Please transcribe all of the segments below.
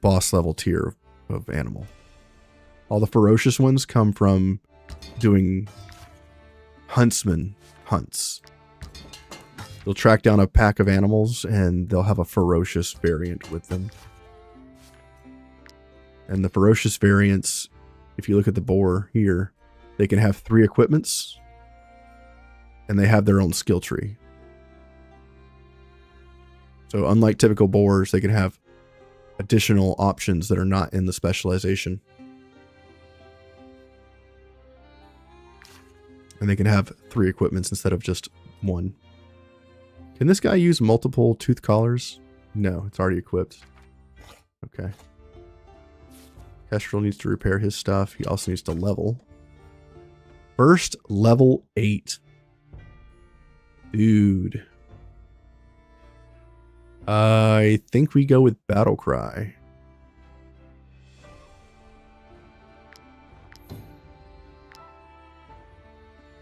boss level tier of animal. All the ferocious ones come from doing huntsman hunts. They'll track down a pack of animals and they'll have a ferocious variant with them. And the ferocious variants, if you look at the boar here, they can have 3 equipments and they have their own skill tree. So unlike typical boars, they can have additional options that are not in the specialization. And they can have 3 equipments instead of just 1. Can this guy use multiple tooth collars? No, it's already equipped. Okay. Kestrel needs to repair his stuff. He also needs to level. First level 8. Dude. I think we go with Battle Cry.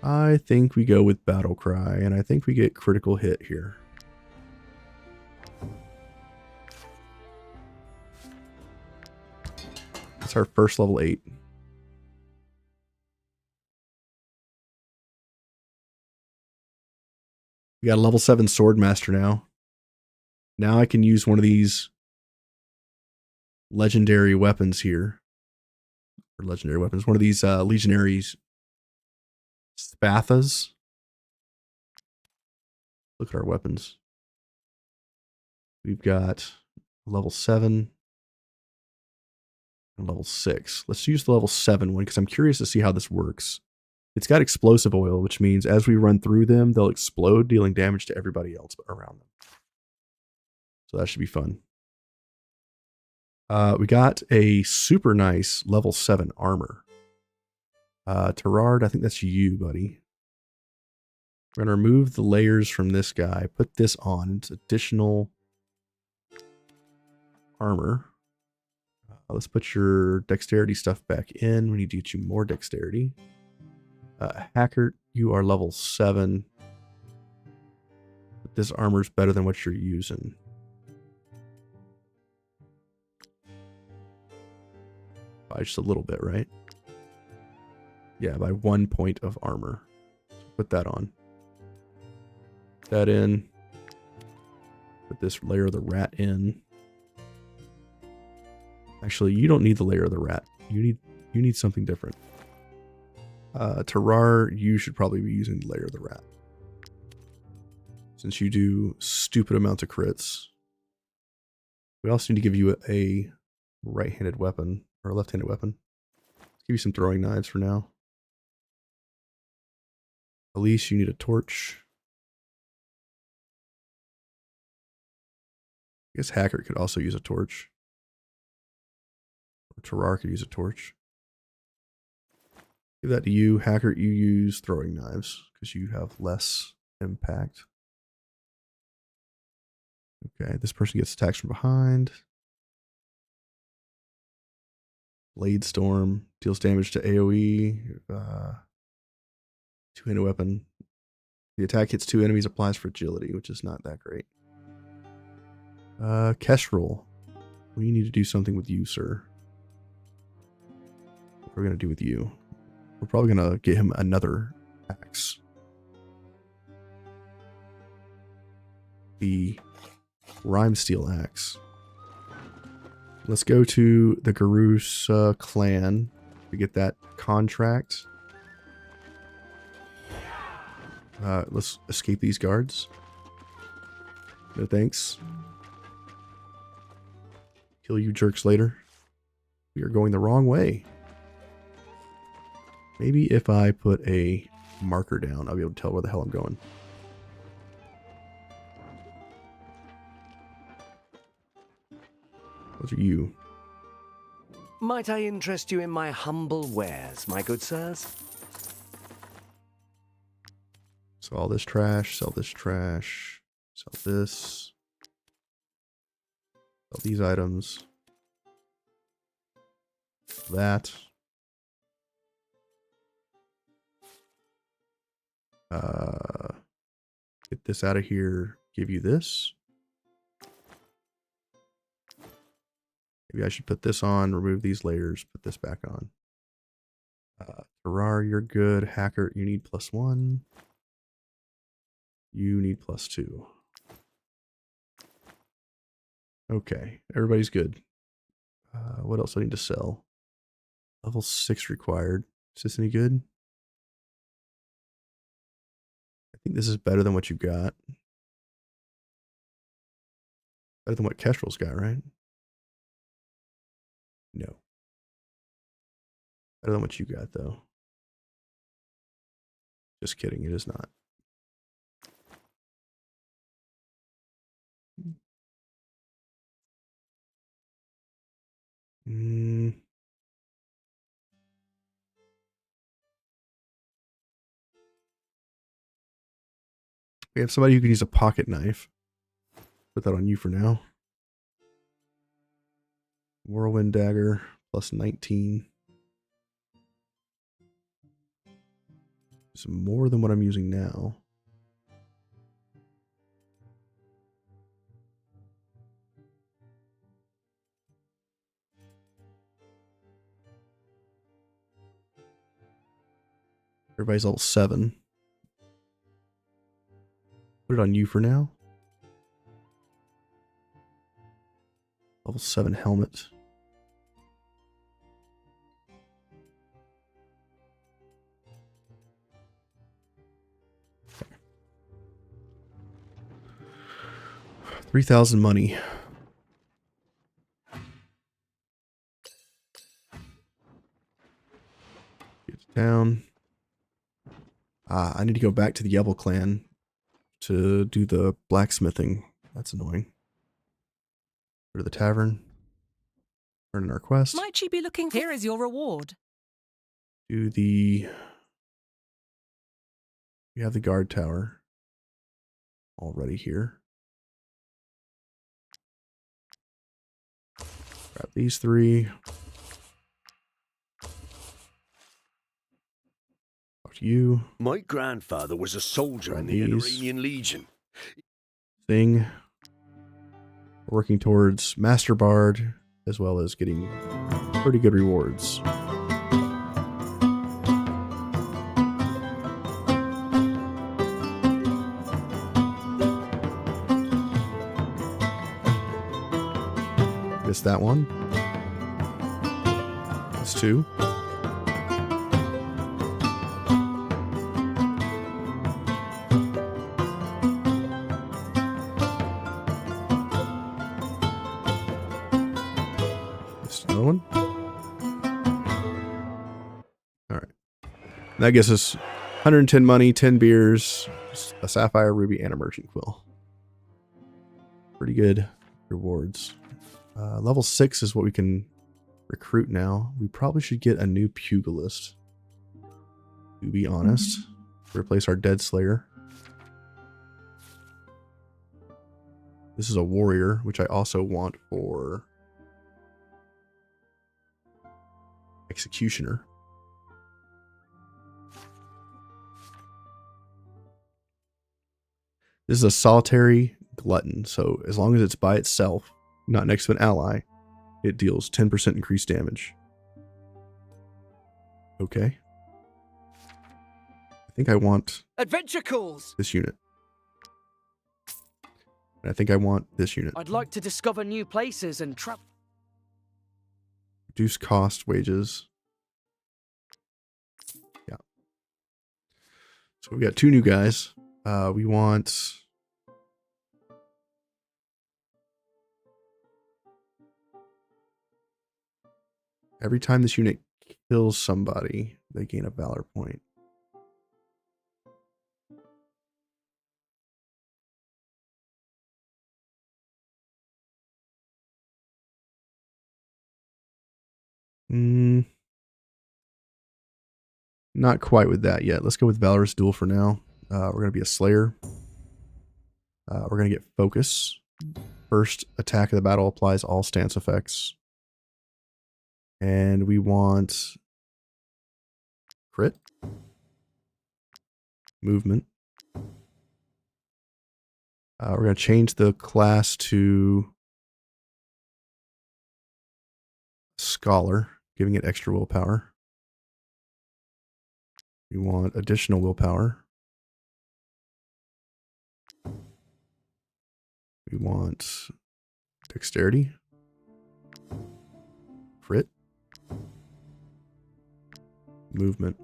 I think we go with Battle Cry, and I think we get critical hit here. That's our first level 8. We got a level 7 Swordmaster now. Now I can use one of these legendary weapons here. Or legendary weapons. One of these legionaries. Spathas. Look at our weapons. We've got level 7 and level 6. Let's use the level 7 one because I'm curious to see how this works. It's got explosive oil, which means as we run through them, they'll explode, dealing damage to everybody else around them. So that should be fun. We got a super nice level 7 armor. Terrard, I think that's you, buddy. We're going to remove the layers from this guy. Put this on. It's additional armor. Let's put your dexterity stuff back in. We need to get you more dexterity. Hacker, you are level 7. But this armor's better than what you're using. By just a little bit, right? Yeah, by 1 point of armor. Put that on. Put that in. Put this layer of the rat in. Actually, you don't need the layer of the rat. You need something different. Terrar, you should probably be using the layer of the rat. Since you do stupid amounts of crits. We also need to give you a right-handed weapon. Or a left-handed weapon. Let's give you some throwing knives for now. Elise, you need a torch. I guess Hacker could also use a torch. Or Terrar could use a torch. Give that to you. Hacker, you use throwing knives because you have less impact. Okay, this person gets attacked from behind. Blade Storm deals damage to AoE. Two-handed weapon. The attack hits 2 enemies, applies for agility, which is not that great. Kestrel. We need to do something with you, sir. What are we going to do with you? We're probably going to get him another axe. The Rime Steel axe. Let's go to the Garussa clan to get that contract. Let's escape these guards. No thanks. Kill you jerks later. We are going the wrong way. Maybe if I put a marker down, I'll be able to tell where the hell I'm going. Those are you. Might I interest you in my humble wares, my good sirs? Sell all this trash, sell this trash, sell this. Sell these items. That. Get this out of here. Give you this. Maybe I should put this on, remove these layers, put this back on. Terrar, you're good. Hacker, you need +1. You need +2. Okay, everybody's good. What else do I need to sell? Level 6 required. Is this any good? I think this is better than what you got. Better than what Kestrel's got, right? No. Better than what you got, though. Just kidding, it is not. We have somebody who can use a pocket knife. Put that on you for now. Whirlwind dagger, +19. It's more than what I'm using now. Everybody's level 7. Put it on you for now. Level 7 helmet. Okay. 3,000 money. Get to town. I need to go back to the Yeble clan to do the blacksmithing. That's annoying. Go to the tavern. Turn in our quest. Might you be looking for... Here is your reward. Do the... We have the guard tower already here. Grab these 3. Talk to you. My grandfather was a soldier in the Iranian Legion. Thing. We're working towards Master Bard, as well as getting pretty good rewards. Missed that one. That's 2. Another one. All right. That gets us 110 money, 10 beers, a sapphire, ruby, and a merchant quill. Pretty good rewards. Level 6 is what we can recruit now. We probably should get a new pugilist, to be honest. Replace our dead slayer. This is a warrior, which I also want for executioner. This is a solitary glutton, so as long as it's by itself, not next to an ally, it deals 10% increased damage. Okay. I think I want adventure calls. This unit. And I think I want this unit. I'd like to discover new places and travel. Reduce cost, wages. Yeah. So we got 2 new guys. We want... Every time this unit kills somebody, they gain a valor point. Not quite with that yet. Let's go with Valorous Duel for now. We're going to be a Slayer. We're going to get Focus. First attack of the battle applies all stance effects. And we want crit, movement. We're going to change the class to Scholar, giving it extra willpower. We want additional willpower. We want dexterity. Crit. Movement.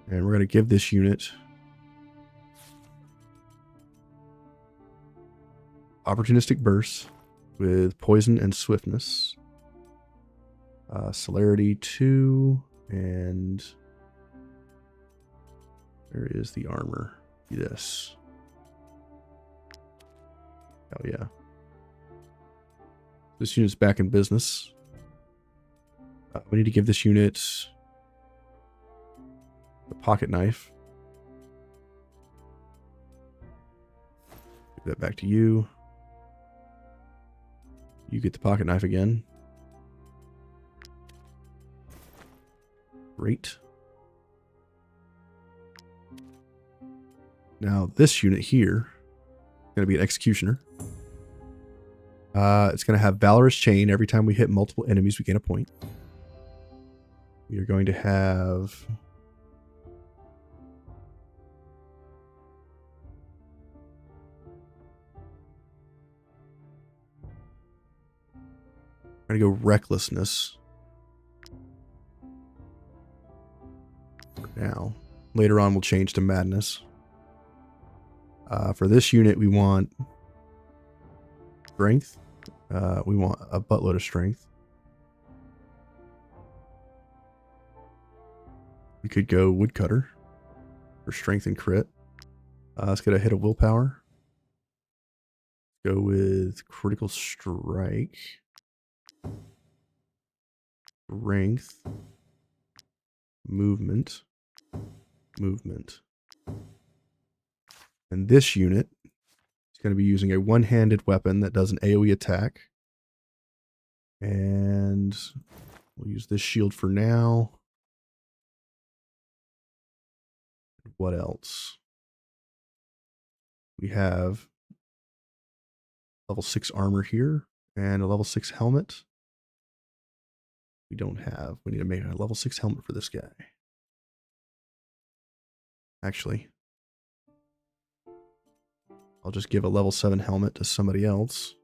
And we're going to give this unit opportunistic burst with poison and swiftness. Celerity 2, and where is the armor? This. Oh yeah. This unit's back in business. We need to give this unit the pocket knife. Give that back to you. You get the pocket knife again. Great. Now this unit here is going to be an executioner. It's going to have Valorous Chain. Every time we hit multiple enemies, we gain a point. We are going to have I'm going to go Recklessness for now. Later on, we'll change to Madness. For this unit, we want Strength. We want a buttload of Strength. We could go Woodcutter for Strength and Crit. Let's get a hit of Willpower. Go with Critical Strike. Strength. Movement. Movement. And this unit is going to be using a one-handed weapon that does an AoE attack. And we'll use this shield for now. What else? We have level 6 armor here and a level 6 helmet. We don't have. We need to make a level 6 helmet for this guy. Actually, I'll just give a level 7 helmet to somebody else.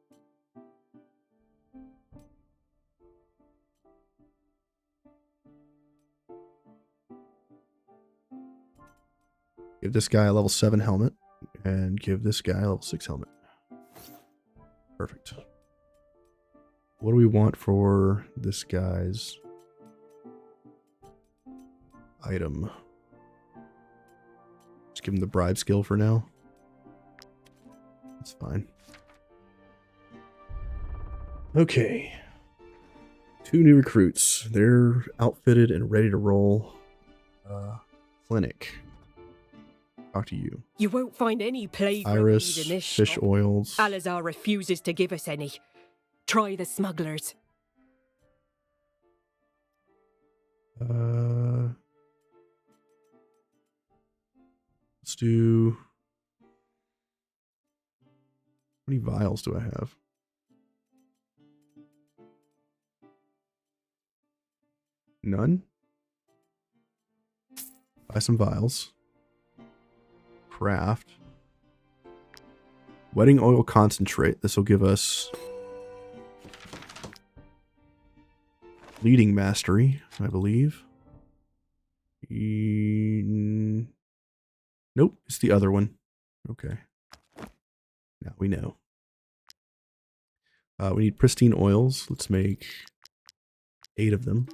Give this guy a level 7 helmet and give this guy a level 6 helmet. Perfect. What do we want for this guy's item? Just give him the bribe skill for now. That's fine. Okay. 2 new recruits. They're outfitted and ready to roll. Clinic. Talk to you. You won't find any plague Iris, remedies in this fish shop. oils. Alazar refuses to give us any. Try the smugglers. Let's do... How many vials do I have? None? Buy some vials. Craft. Wedding oil concentrate. This will give us leading mastery, I believe. Nope, it's the other one. Okay. Now we know. We need pristine oils. Let's make 8 of them.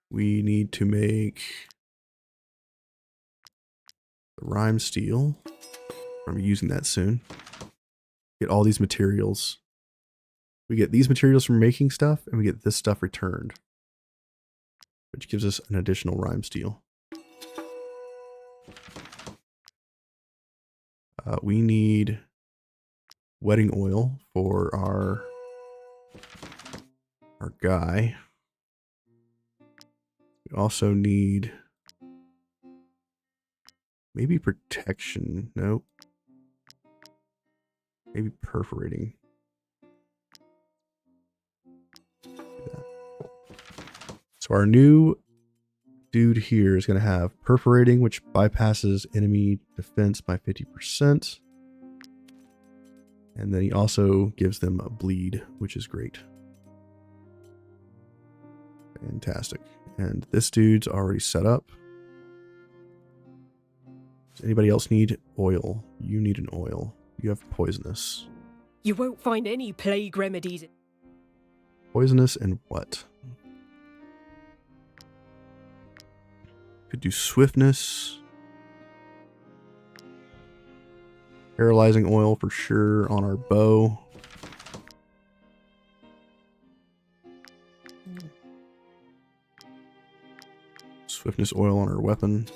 We need to make the rhyme steel. I'm using that soon. Get all these materials. We get these materials from making stuff, and we get this stuff returned, which gives us an additional rhyme steel. We need wedding oil for our guy. We also need maybe protection. Nope. Maybe perforating. So our new dude here is going to have perforating, which bypasses enemy defense by 50%. And then he also gives them a bleed, which is great. Fantastic. And this dude's already set up. Does anybody else need oil? You need an oil. You have poisonous. You won't find any plague remedies. Poisonous and what? Could do swiftness. Paralyzing oil for sure on our bow. Swiftness oil on our weapon.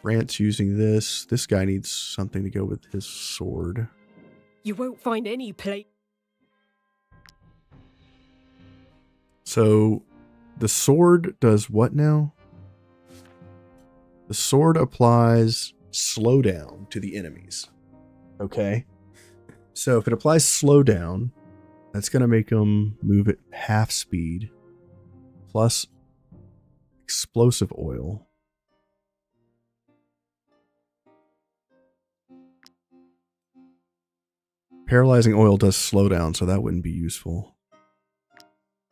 Rant's using this. This guy needs something to go with his sword. You won't find any plague. So the sword does what now? The sword applies slowdown to the enemies. Okay. So if it applies slowdown, that's going to make them move at half speed plus explosive oil. Paralyzing oil does slow down, so that wouldn't be useful.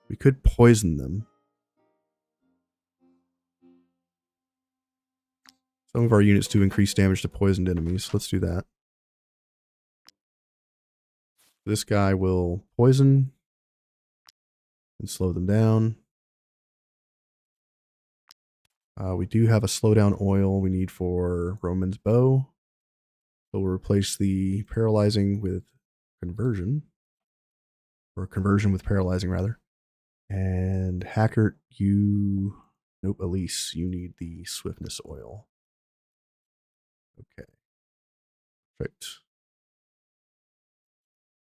We could poison them. Some of our units do increase damage to poisoned enemies. Let's do that. This guy will poison and slow them down. We do have a slowdown oil we need for Roman's bow. So we'll replace the paralyzing with conversion. Or conversion with paralyzing, rather. And Hackert, you... Nope, Elise, you need the swiftness oil. Okay. Perfect.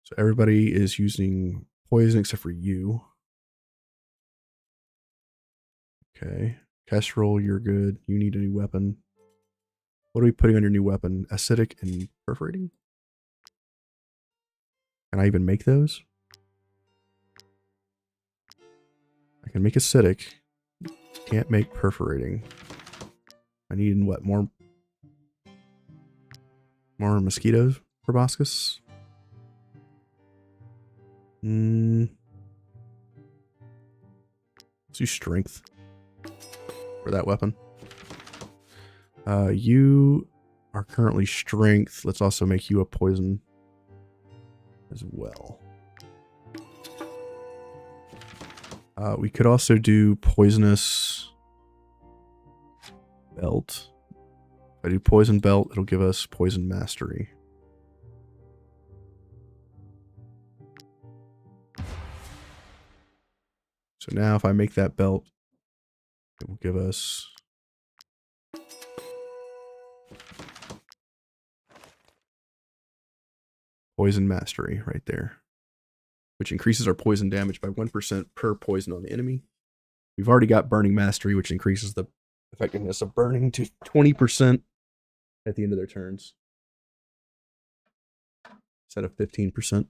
So everybody is using poison except for you. Okay. Kestrel, you're good. You need a new weapon. What are we putting on your new weapon? Acidic and perforating? Can I even make those? I can make acidic. Can't make perforating. I need what? More mosquitoes, proboscis? Let's do strength for that weapon. You are currently strength. Let's also make you a poison as well. We could also do poisonous belt. If I do poison belt, it'll give us poison mastery. So now if I make that belt, it will give us poison mastery right there, which increases our poison damage by 1% per poison on the enemy. We've already got burning mastery, which increases the effectiveness of burning to 20% at the end of their turns, instead of 15%.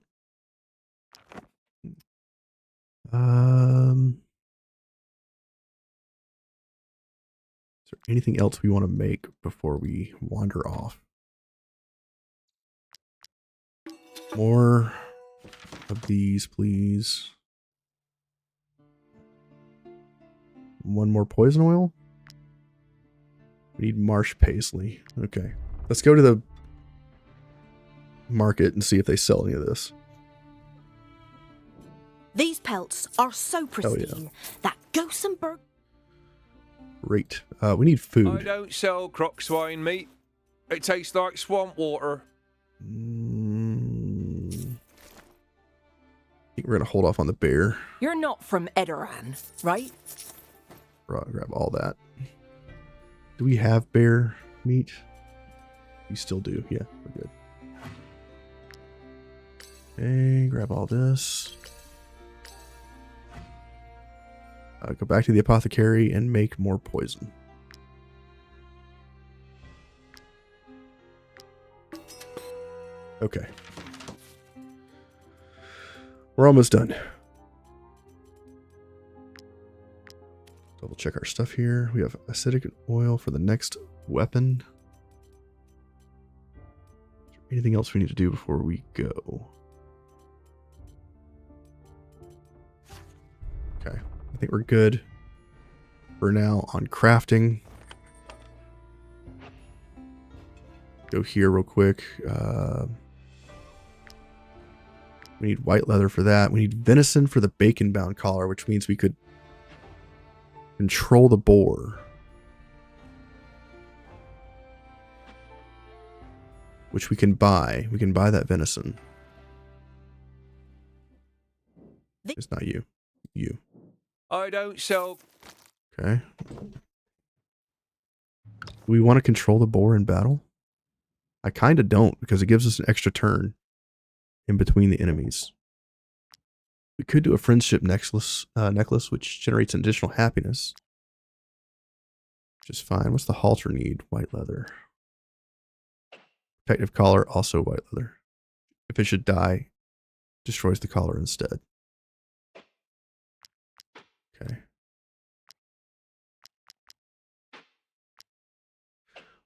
Is there anything else we want to make before we wander off? More of these, please. One more poison oil. We need marsh paisley. Okay. Let's go to the market and see if they sell any of this. These pelts are so pristine that Gossenberg. Great. We need food. I don't sell Crocswine meat. It tastes like swamp water. I think we're going to hold off on the bear. You're not from Edoran, right? Grab all that. Do we have bear meat? We still do. Yeah, we're good. Okay, grab all this. Go back to the apothecary and make more poison. Okay. We're almost done. Double check our stuff here. We have acidic oil for the next weapon. Is there anything else we need to do before we go? Okay. I think we're good for now on crafting. Go here real quick. We need white leather for that. We need venison for the bacon bound collar, which means we could control the boar. Which we can buy. We can buy that venison. It's not you. You. I don't sell. Okay. Do we want to control the boar in battle? I kind of don't, because it gives us an extra turn in between the enemies. We could do a friendship necklace, which generates an additional happiness. Which is fine. What's the halter need? White leather. Protective collar, also white leather. If it should die, destroys the collar instead. Okay.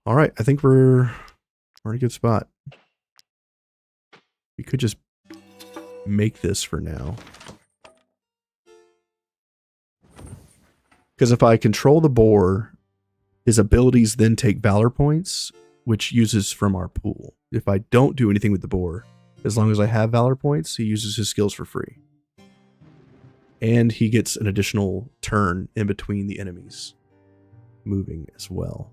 All right, I think we're in a good spot. We could just make this for now. Because if I control the boar, his abilities then take valor points, which uses from our pool. If I don't do anything with the boar, as long as I have valor points, he uses his skills for free. And he gets an additional turn in between the enemies moving as well.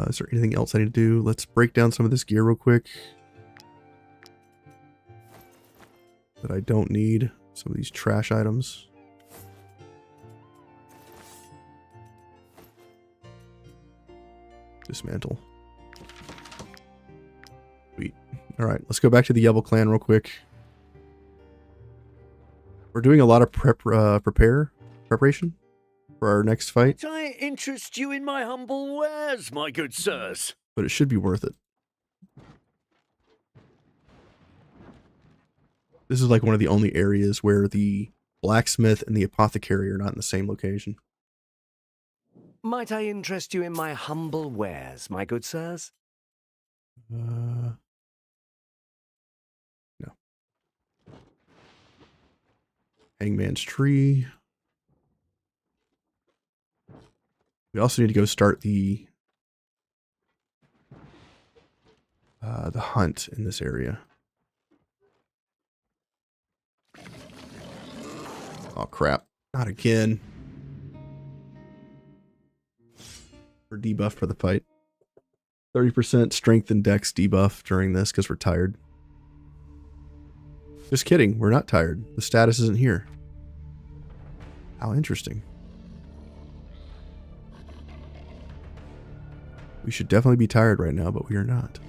Is there anything else I need to do? Let's break down some of this gear real quick that I don't need. Some of these trash items. Dismantle. Sweet. All right, let's go back to the Yeble clan real quick. We're doing a lot of preparation for our next fight. Might I interest you in my humble wares, my good sirs? But it should be worth it. This is like one of the only areas where the blacksmith and the apothecary are not in the same location. Might I interest you in my humble wares, my good sirs? No. Hangman's tree. We also need to go start the hunt in this area. Oh crap! Not again. We're debuffed for the fight. 30% strength and dex debuff during this because we're tired. Just kidding. We're not tired. The status isn't here. How interesting. We should definitely be tired right now, but we are not.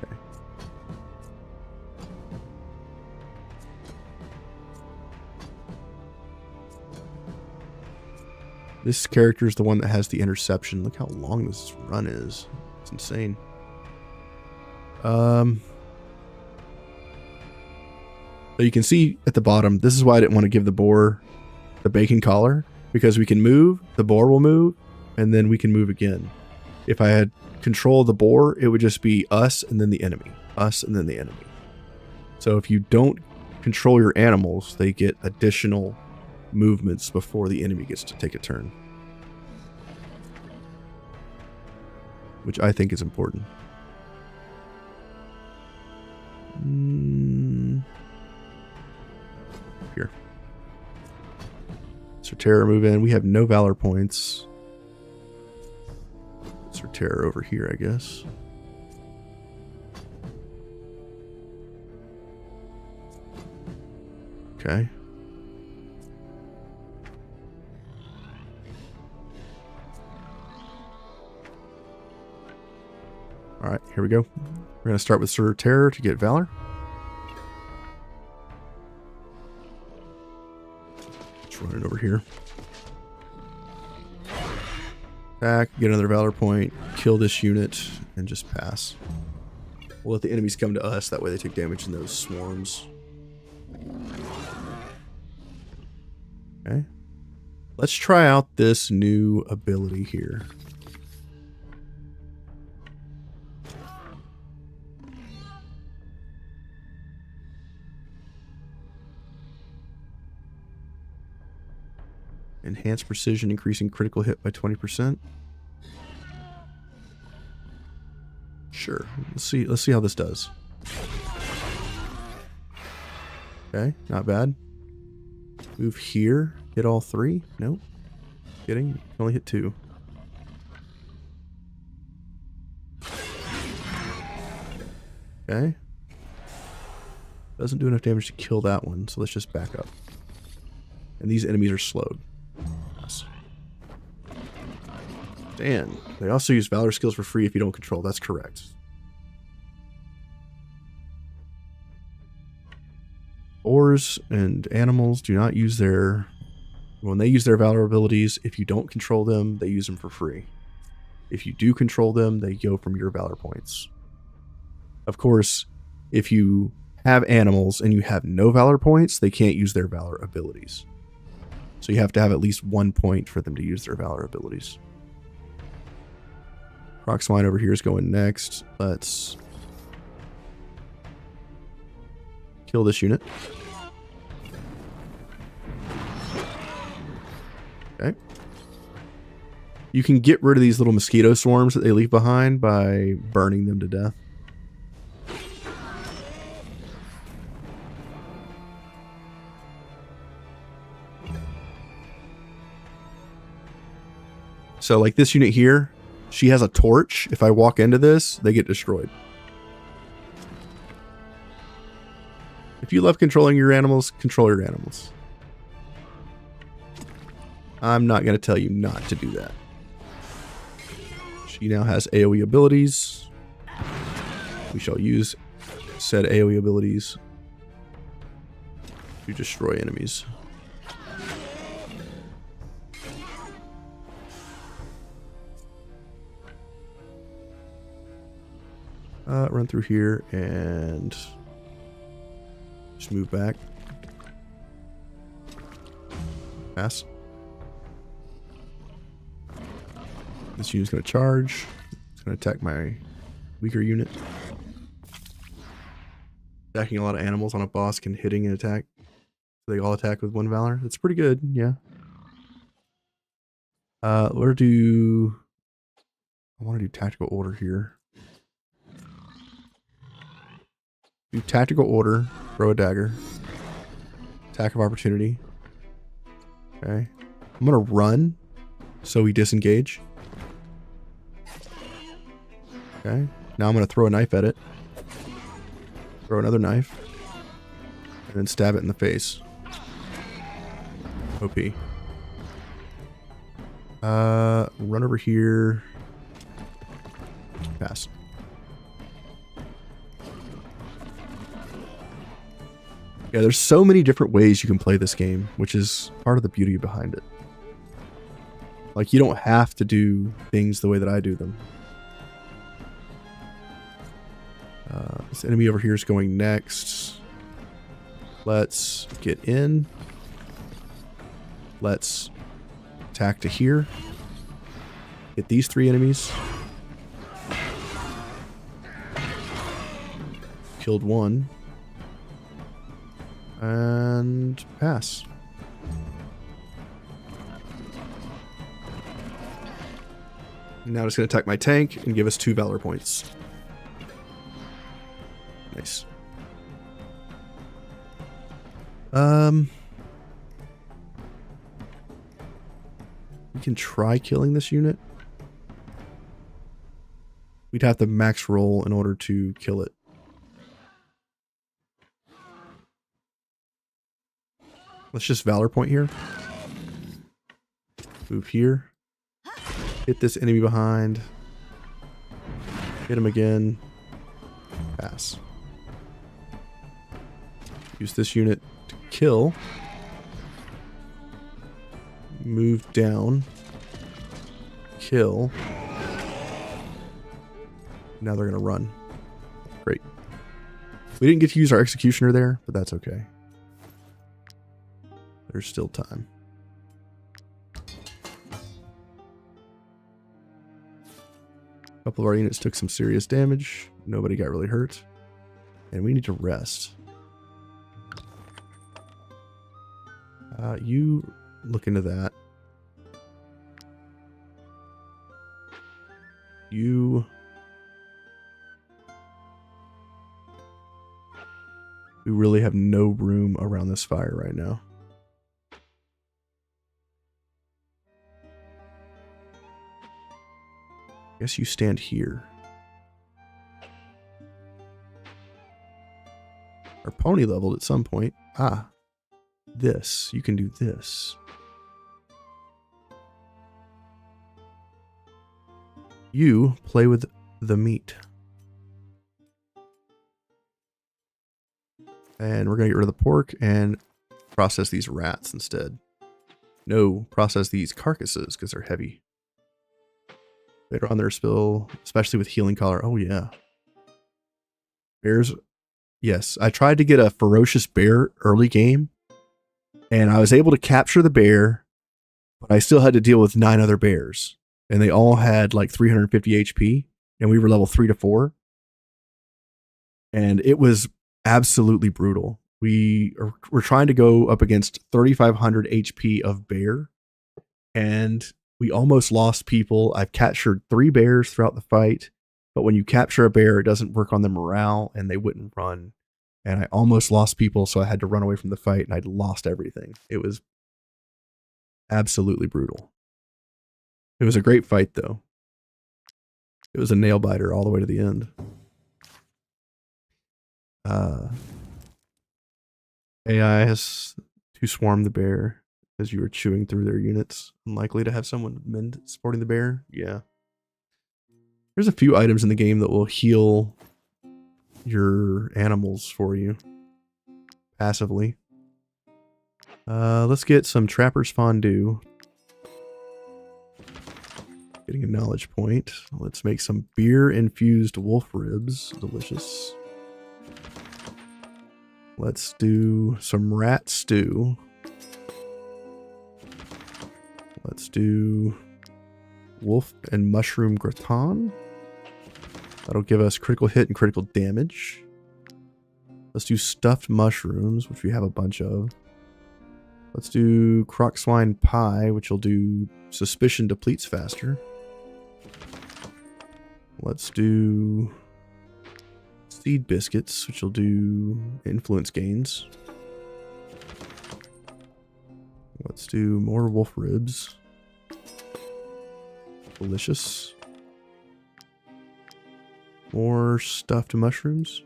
Okay. This character is the one that has the interception. Look how long this run is. It's insane. So you can see at the bottom, this is why I didn't want to give the boar the bacon collar, because we can move, the boar will move, and then we can move again. If I had control of the boar, it would just be us and then the enemy. Us and then the enemy. So if you don't control your animals, they get additional movements before the enemy gets to take a turn. Which I think is important. Here. Sortera move in. We have no valor points. Sortera over here, I guess. Okay. All right, here we go. We're going to start with Sortera to get valor. Just run it over here. Attack, get another valor point, kill this unit, and just pass. We'll let the enemies come to us, that way they take damage in those swarms. Okay. Let's try out this new ability here. Enhanced precision, increasing critical hit by 20%. Sure. Let's see how this does. Okay, not bad. Move here. Hit all 3? Nope. Kidding. You can only hit 2. Okay. Doesn't do enough damage to kill that one, so let's just back up. And these enemies are slowed. Yes. Dan. They also use Valor skills for free if you don't control. That's correct. Boars and animals do not use their... When they use their Valor abilities, if you don't control them, they use them for free. If you do control them, they go from your Valor points. Of course, if you have animals and you have no Valor points, they can't use their Valor abilities. So you have to have at least 1 point for them to use their Valor abilities. Crocswine over here is going next. Let's kill this unit. Okay. You can get rid of these little mosquito swarms that they leave behind by burning them to death. So like this unit here, she has a torch. If I walk into this, they get destroyed. If you love controlling your animals, control your animals. I'm not going to tell you not to do that. She now has AoE abilities. We shall use said AoE abilities to destroy enemies. Run through here and just move back. Pass. This unit's going to charge. It's going to attack my weaker unit. Attacking a lot of animals on a boss can hitting an attack. So they all attack with 1 Valor. That's pretty good, yeah. I want to do tactical order here. Do tactical order, throw a dagger. Attack of opportunity. Okay. I'm going to run so we disengage. Okay. Now I'm going to throw a knife at it. Throw another knife. And then stab it in the face. OP. Run over here. Pass. Yeah, there's so many different ways you can play this game, which is part of the beauty behind it. Like, you don't have to do things the way that I do them. This enemy over here is going next. Let's get in. Let's attack to here. Hit these 3 enemies. Killed 1. And pass. Now it's going to attack my tank and give us 2 Valor points. Nice. We can try killing this unit. We'd have to max roll in order to kill it. Let's just Valor point here. Move here. Hit this enemy behind. Hit him again. Pass. Use this unit to kill. Move down. Kill. Now they're going to run. Great. We didn't get to use our executioner there, but that's okay. There's still time. A couple of our units took some serious damage. Nobody got really hurt. And we need to rest. You look into that. We really have no room around this fire right now. I guess you stand here. Our pony leveled at some point. Ah, this. You can do this. You play with the meat. And we're going to get rid of the pork and process these rats instead. No, process these carcasses because they're heavy. Later on, there's spill, especially with healing collar. Oh, yeah. Bears. Yes, I tried to get a ferocious bear early game, and I was able to capture the bear, but I still had to deal with 9 other bears, and they all had like 350 HP, and we were level 3 to 4, and it was absolutely brutal. We're trying to go up against 3,500 HP of bear, and we almost lost people. I've captured 3 bears throughout the fight, but when you capture a bear, it doesn't work on their morale, and they wouldn't run. And I almost lost people, so I had to run away from the fight, and I'd lost everything. It was absolutely brutal. It was a great fight, though. It was a nail biter all the way to the end. AI has to swarm the bear as you are chewing through their units. Unlikely to have someone mend supporting the bear. Yeah. There's a few items in the game that will heal your animals for you passively. Let's get some Trapper's Fondue. Getting a knowledge point. Let's make some beer-infused wolf ribs. Delicious. Let's do some rat stew. Let's do wolf and mushroom gratin. That'll give us critical hit and critical damage. Let's do stuffed mushrooms, which we have a bunch of. Let's do Crocswine pie, which will do suspicion depletes faster. Let's do seed biscuits, which will do influence gains. Let's do more wolf ribs. Delicious. More stuffed mushrooms.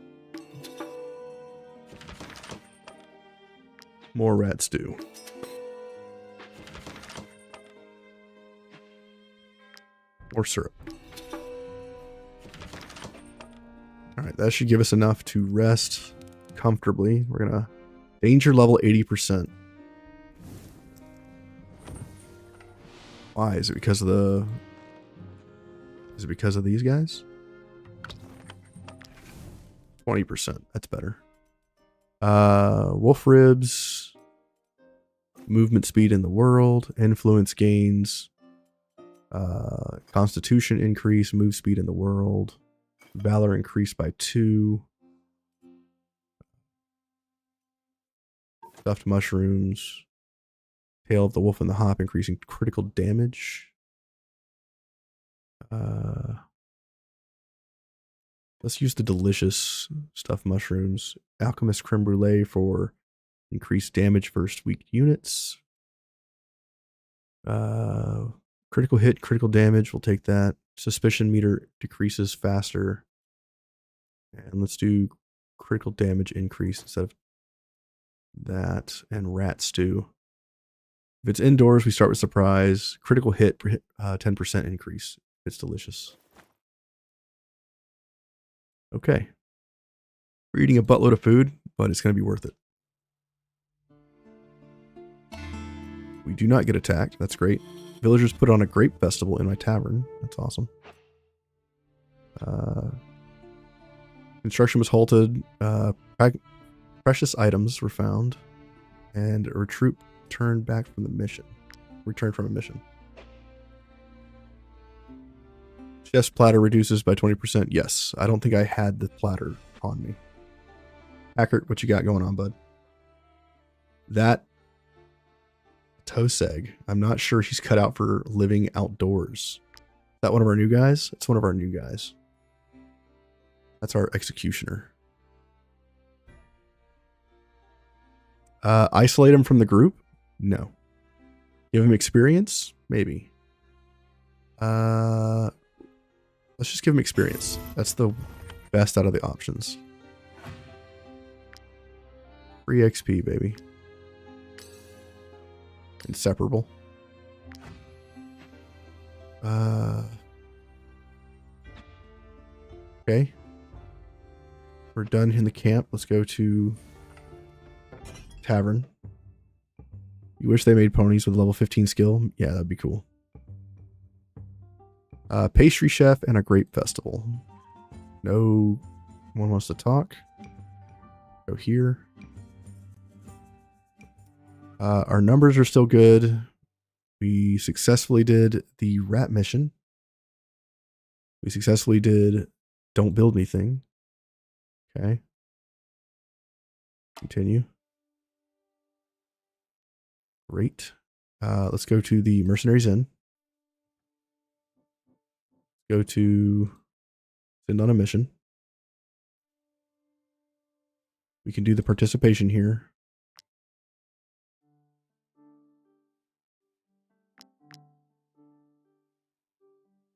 More rat stew. More syrup. Alright, that should give us enough to rest comfortably. We're gonna danger level 80%. Why? Is it because of the... Is it because of these guys? 20%. That's better. Wolf ribs. Movement speed in the world. Influence gains. Constitution increase. Move speed in the world. Valor increased by 2. Stuffed mushrooms. Tail of the wolf and the hop increasing critical damage. Let's use the delicious stuffed mushrooms. Alchemist creme brulee for increased damage versus weak units. Critical hit, critical damage. We'll take that. Suspicion meter decreases faster. And let's do critical damage increase instead of that. And rat stew. If it's indoors, we start with surprise. Critical hit, 10% increase. It's delicious. Okay. We're eating a buttload of food, but it's going to be worth it. We do not get attacked. That's great. Villagers put on a grape festival in my tavern. That's awesome. Construction was halted. Precious items were found. And a recruit returned back from the mission. Returned from a mission. Chef's platter reduces by 20%. Yes, I don't think I had the platter on me. Hackert, what you got going on, bud? That Toseg, I'm not sure he's cut out for living outdoors. Is that one of our new guys? It's one of our new guys. That's our executioner. Isolate him from the group? No. Give him experience? Maybe. Let's just give him experience. That's the best out of the options. Free XP, baby. Inseparable. Okay. We're done in the camp. Let's go to Tavern. You wish they made ponies with level 15 skill? Yeah, that'd be cool. Pastry chef and a grape festival. No one wants to talk. Go here. Our numbers are still good. We successfully did the rat mission. We successfully did don't build anything. Okay. Continue. Great. Let's go to the Mercenaries Inn. Go to send on a mission. We can do the participation here.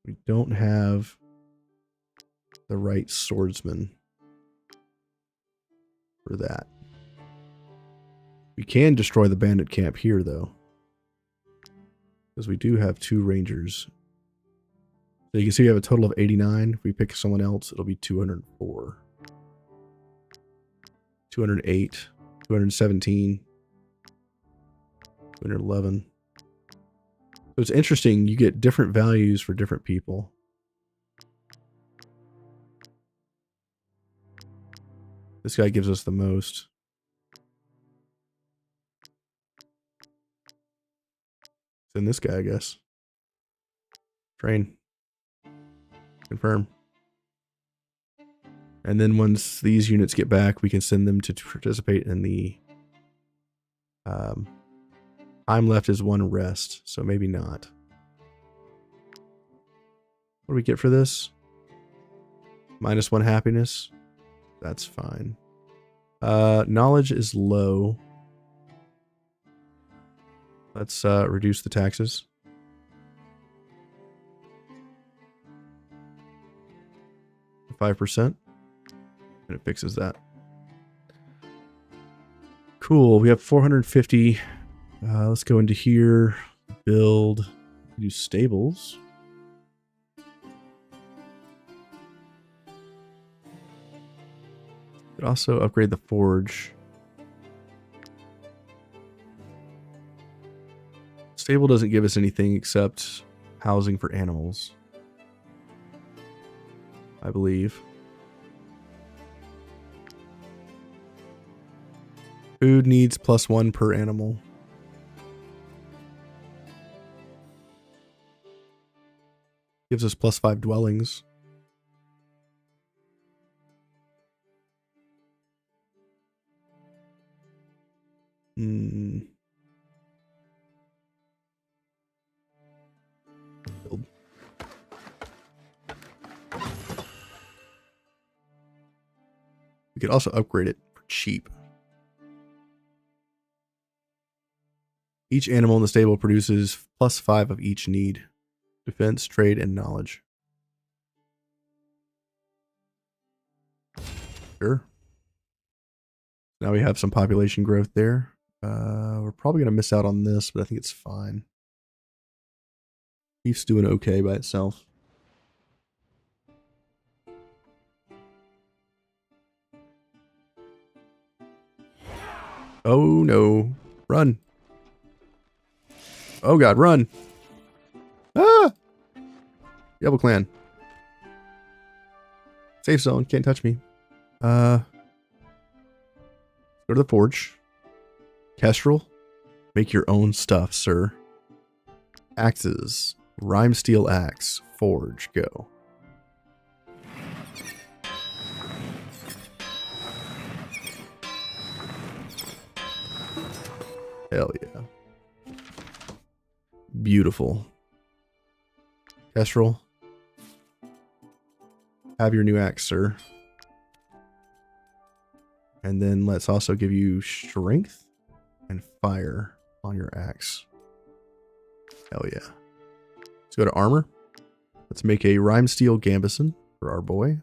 We don't have the right swordsman for that. We can destroy the bandit camp here, though, because we do have 2 rangers. So you can see we have a total of 89. If we pick someone else, it'll be 204. 208, 217, 211. So it's interesting, you get different values for different people. This guy gives us the most. Send this guy, I guess. Train. Confirm. And then once these units get back, we can send them to participate in the time left is 1 rest, so maybe not. What do we get for this? -1 happiness. That's fine. Knowledge is low. Let's reduce the taxes. To 5%. And it fixes that. Cool. We have 450. Let's go into here. Build. Do stables. Could also upgrade the forge. Stable doesn't give us anything except housing for animals, I believe. Food needs +1 per animal. Gives us +5 dwellings. Build. We could also upgrade it for cheap. Each animal in the stable produces +5 of each need. Defense, trade, and knowledge. Sure. Now we have some population growth there. We're probably going to miss out on this, but I think it's fine. Fief's doing okay by itself. Oh no. Run. Oh god, run! Ah! Yeble clan. Safe zone, can't touch me. Go to the forge. Kestrel, make your own stuff, sir. Axes. Rime steel axe. Forge, go. Hell yeah. Beautiful. Kestrel, have your new axe, sir. And then let's also give you strength and fire on your axe. Hell yeah. Let's go to armor. Let's make a rime steel gambeson for our boy.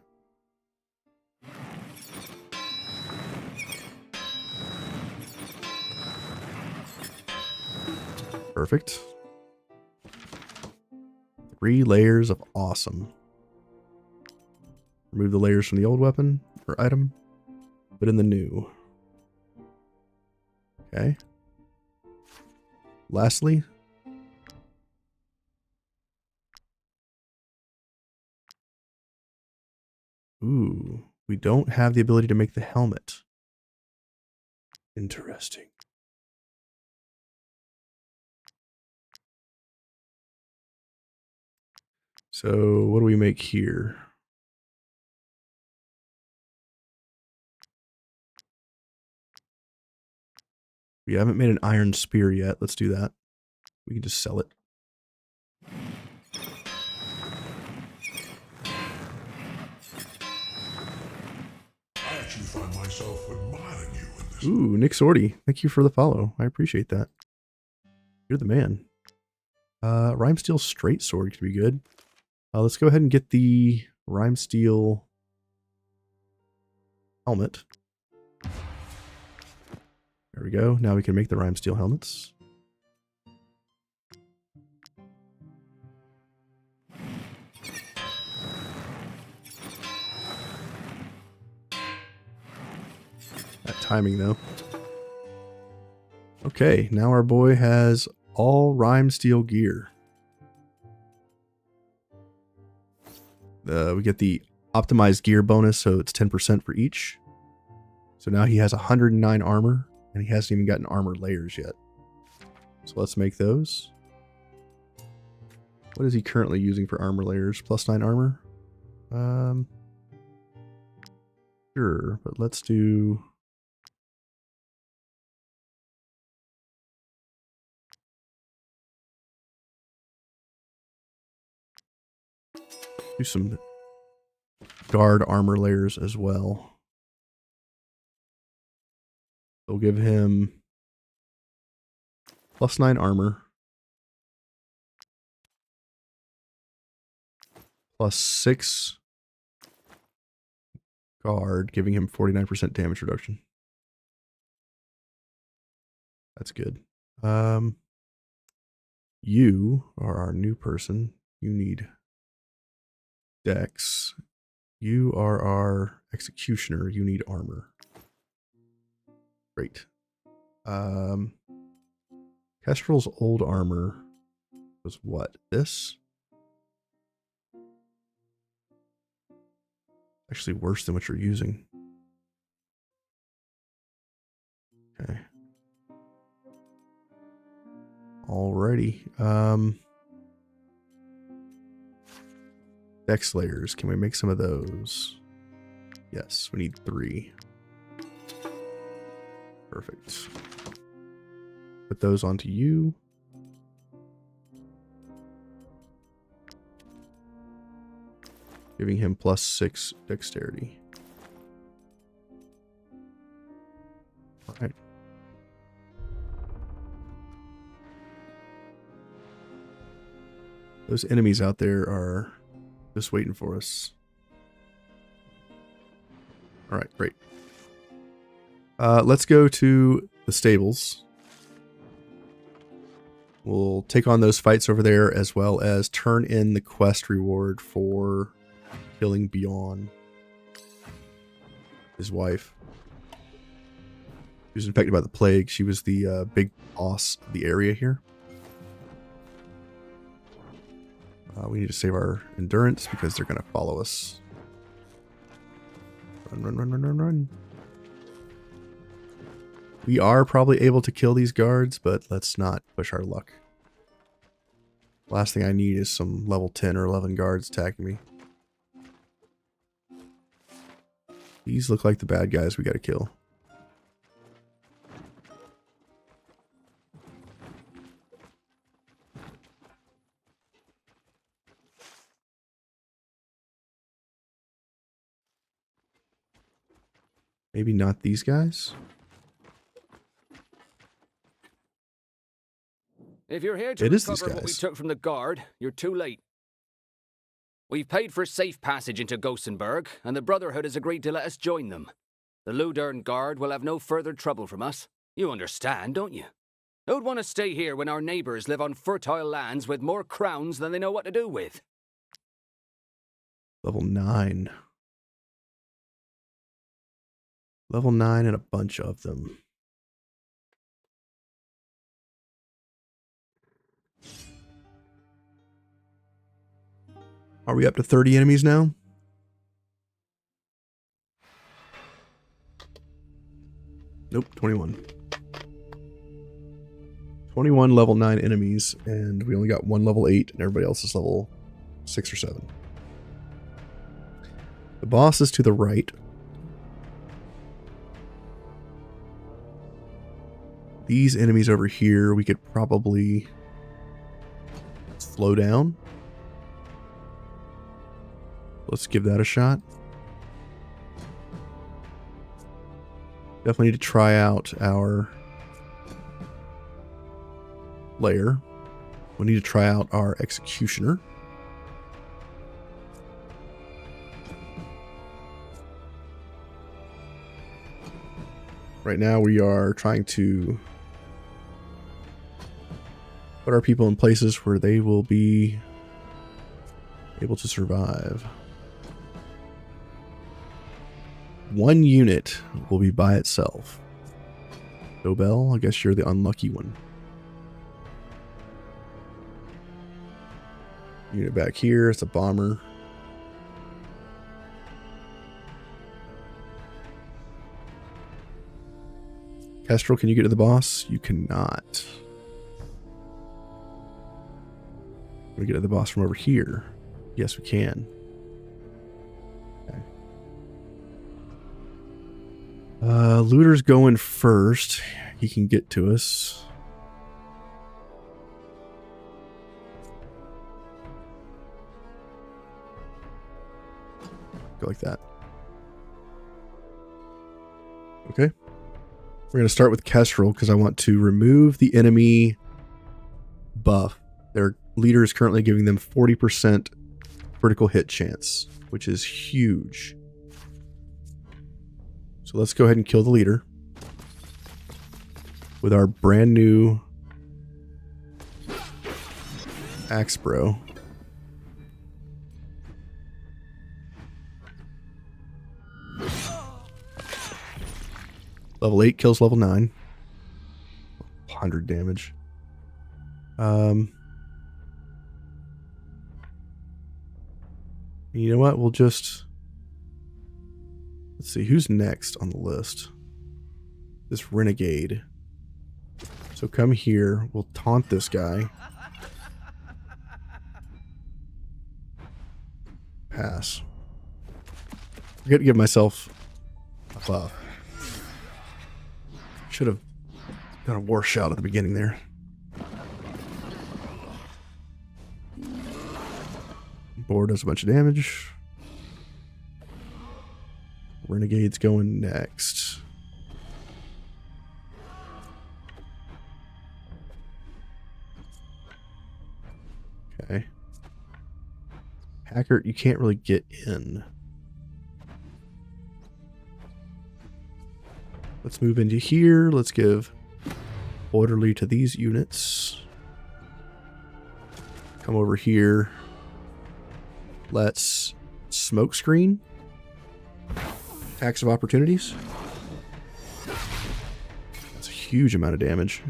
Perfect. 3 layers of awesome. Remove the layers from the old weapon or item. Put in the new. Okay. Lastly, ooh, we don't have the ability to make the helmet. Interesting. So what do we make here? We haven't made an iron spear yet. Let's do that. We can just sell it. I actually find myself admiring you in this. Ooh, Nick Sorty. Thank you for the follow. I appreciate that. You're the man. Rime steel straight sword could be good. Let's go ahead and get the rime steel helmet. There we go. Now we can make the rime steel helmets. That timing though. Okay, now our boy has all rime steel gear. We get the optimized gear bonus, so it's 10% for each. So now he has 109 armor, and he hasn't even gotten armor layers yet. So let's make those. What is he currently using for armor layers? +9 armor? Sure, but let's do... do some guard armor layers as well. We'll give him +9 armor, +6 guard, giving him 49% damage reduction. That's good. You are our new person. You need Dex. You are our executioner. You need armor. Great. Kestrel's old armor was what? This? Actually worse than what you're using. Okay. Alrighty. Dex layers. Can we make some of those? Yes, we need 3. Perfect. Put those onto you. Giving him +6 dexterity. All right. Those enemies out there are just waiting for us. All right, great. Let's go to the stables. We'll take on those fights over there, as well as turn in the quest reward for killing Bjorn, his wife. She was infected by the plague. She was the big boss of the area here. We need to save our endurance because they're going to follow us. Run, run, run, run, run, run. We are probably able to kill these guards, but let's not push our luck. Last thing I need is some level 10 or 11 guards attacking me. These look like the bad guys we got to kill. Maybe not these guys? If you're here to It is these recover what we guys. took from the guard, you're too late. We've paid for safe passage into Gossenburg, and the Brotherhood has agreed to let us join them. The Ludern guard will have no further trouble from us. You understand, don't you? Who'd want to stay here when our neighbours live on fertile lands with more crowns than they know what to do with? Level 9. Level 9 and a bunch of them. Are we up to 30 enemies now? Nope, 21. 21 level 9 enemies, and we only got one level 8, and everybody else is level 6 or 7. The boss is to the right. These enemies over here, we could probably slow down. Let's give that a shot. Definitely need to try out our lair. We need to try out our executioner. Right now we are trying to put our people in places where they will be able to survive. One unit will be by itself. Dobell, I guess you're the unlucky one. Unit back here, it's a bomber. Kestrel, can you get to the boss? You cannot. Can we get to the boss from over here? Yes, we can. Okay. Looter's going first. He can get to us. Go like that. Okay. We're going to start with Kestrel because I want to remove the enemy buff. Their leader is currently giving them 40% critical hit chance, which is huge. So let's go ahead and kill the leader with our brand new axe bro. Level 8 kills level 9. 100 damage. You know what? We'll just... Let's see, who's next on the list? This renegade. So come here. We'll taunt this guy. Pass. Forget to give myself a buff. Should have done a war shout at the beginning there. Boar does a bunch of damage. Renegade's going next. Okay. Hacker, you can't really get in. Let's move into here. Let's give orderly to these units. Come over here. Let's smoke screen. Attacks of opportunities. That's a huge amount of damage.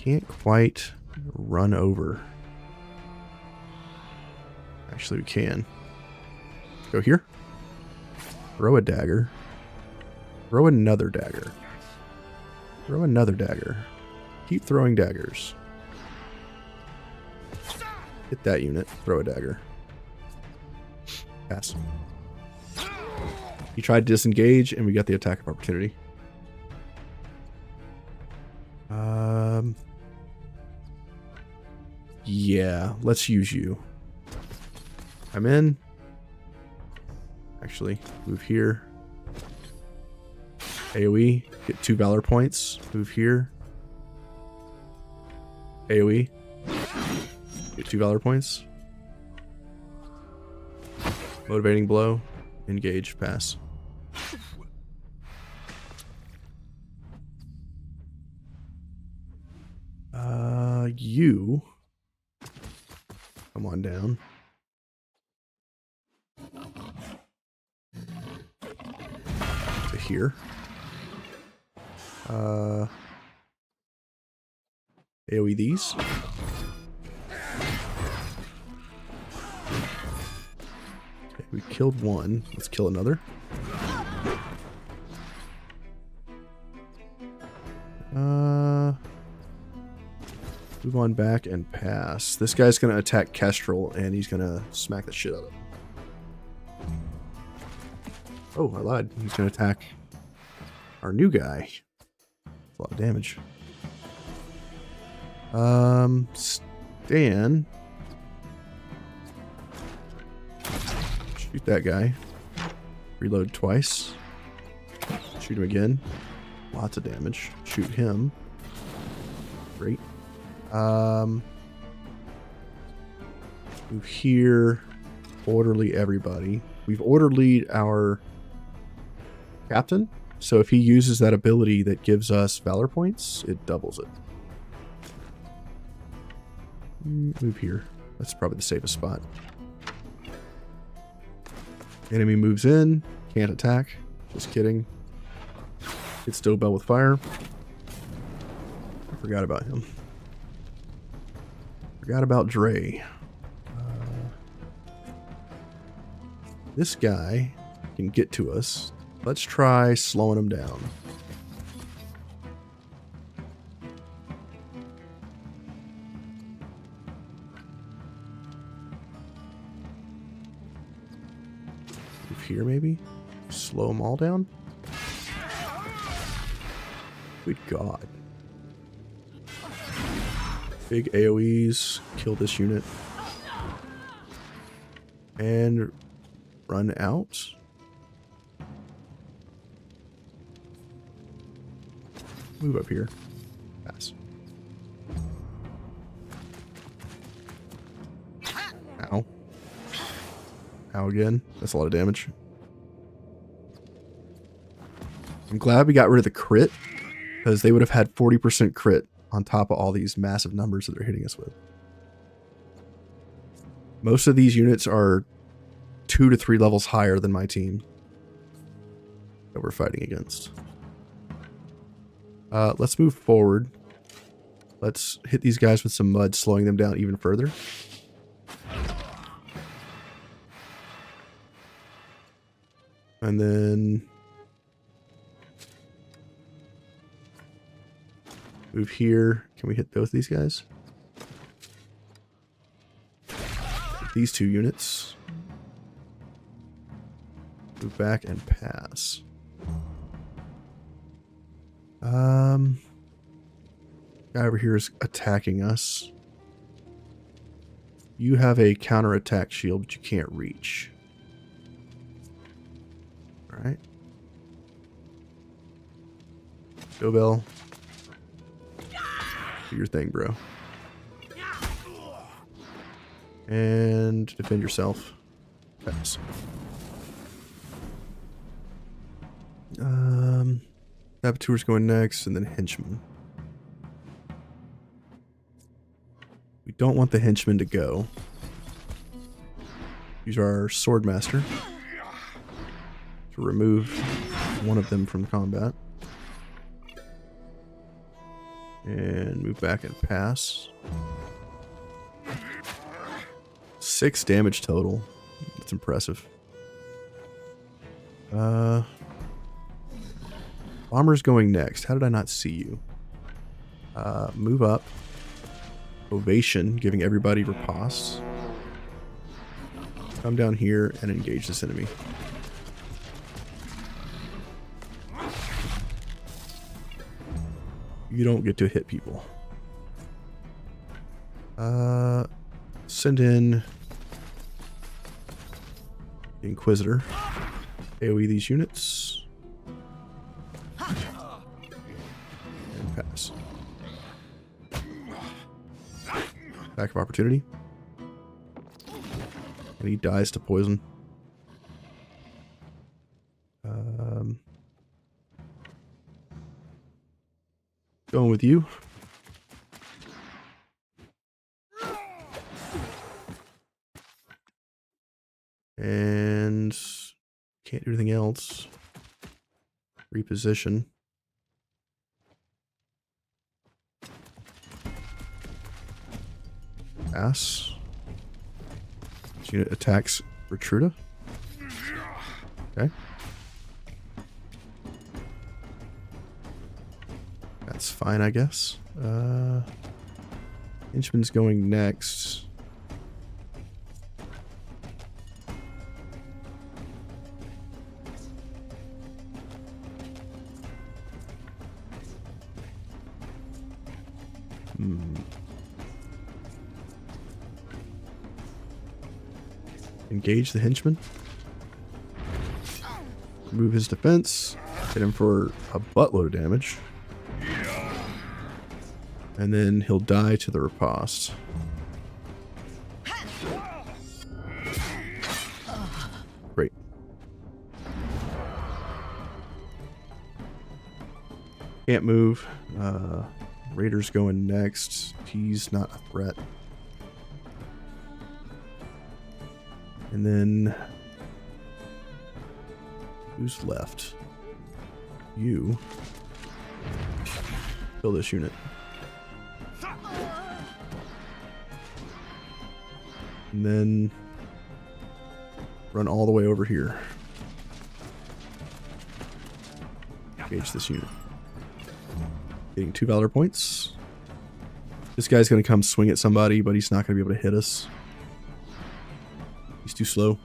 Can't quite run over. Actually, we can. Go here. Throw a dagger. Throw another dagger. Throw another dagger. Keep throwing daggers. Hit that unit. Throw a dagger. Pass. He tried to disengage, and we got the attack of opportunity. Yeah, let's use you. I'm in. Actually, move here. AoE, get 2 valor points. Move here. AoE, get 2 valor points. Motivating blow, engage, pass. You come on down. To here. AoE these. Okay, we killed one. Let's kill another. Move on back and pass. This guy's gonna attack Kestrel and he's gonna smack the shit out of him. Oh, I lied. He's gonna attack our new guy. That's a lot of damage. Stan. Shoot that guy. Reload twice. Shoot him again. Lots of damage. Shoot him. Great. Move here. Orderly everybody. We've orderlied our captain. So if he uses that ability that gives us valor points, it doubles it. Move here. That's probably the safest spot. Enemy moves in. Can't attack. Just kidding. Hit Stowbell with fire. I forgot about him. Forgot about Dre. This guy can get to us. Let's try slowing him down. Move here maybe? Slow them all down? Good God. Big AoEs. Kill this unit. And run out. Move up here. Pass. Ow. Ow again. That's a lot of damage. I'm glad we got rid of the crit, because they would have had 40% crit on top of all these massive numbers that they're hitting us with. Most of these units are 2 to 3 levels higher than my team that we're fighting against. Let's move forward. Let's hit these guys with some mud, slowing them down even further. And then move here. Can we hit both these guys? These 2 units. Move back and pass. Guy over here is attacking us. You have a counterattack shield, but you can't reach. Alright. Go, Bell. Do your thing, bro. And defend yourself. Pass. Saboteur's going next, and then Henchman. We don't want the Henchman to go. Use our Swordmaster to remove one of them from combat. And move back and pass. 6 damage total. That's impressive. Bomber's going next. How did I not see you? Move up. Ovation, giving everybody riposte. Come down here and engage this enemy. You don't get to hit people. Send in the Inquisitor. AoE these units. And pass. Back of opportunity. And he dies to poison. Going with you. And can't do anything else. Reposition. Pass. This unit attacks Retruda. Okay. That's fine, I guess. Henchman's going next. Engage the henchman. Remove his defense. Hit him for a buttload of damage. And then he'll die to the riposte. Great. Can't move. Raider's going next. He's not a threat. And then who's left? You. Kill this unit. And then run all the way over here. Engage this unit. Getting 2 valor points. This guy's going to come swing at somebody, but he's not going to be able to hit us. He's too slow.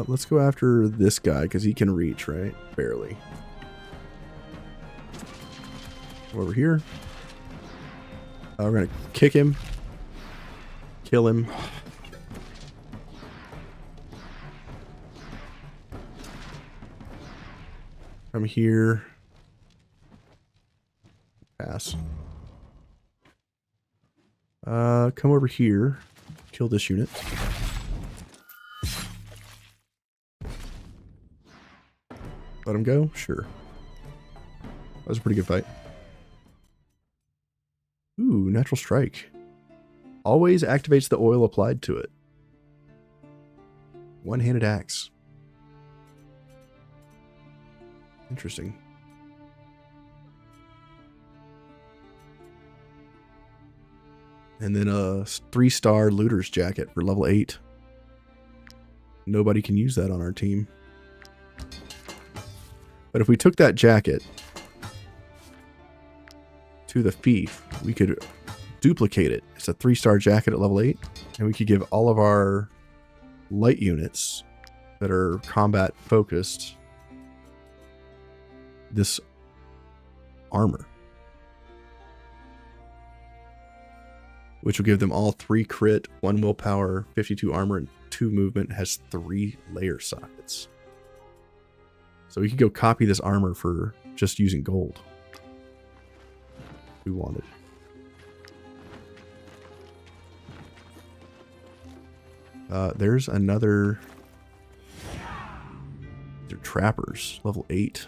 Let's go after this guy because he can reach, right? Barely. Go over here. We're going to kick him. Kill him. Come here. Pass. Come over here. Kill this unit. Let him go? Sure. That was a pretty good fight. Ooh, natural strike. Always activates the oil applied to it. One-handed axe. Interesting. And then a 3-star looter's jacket for level 8. Nobody can use that on our team. But if we took that jacket to the Fief, we could duplicate it. It's a 3-star jacket at level 8. And we could give all of our light units that are combat focused this armor, which will give them all 3 crit, 1 willpower, 52 armor, and 2 movement. Has 3 layer sockets. So we could go copy this armor for just using gold. If we wanted. There's another. They're trappers, level 8.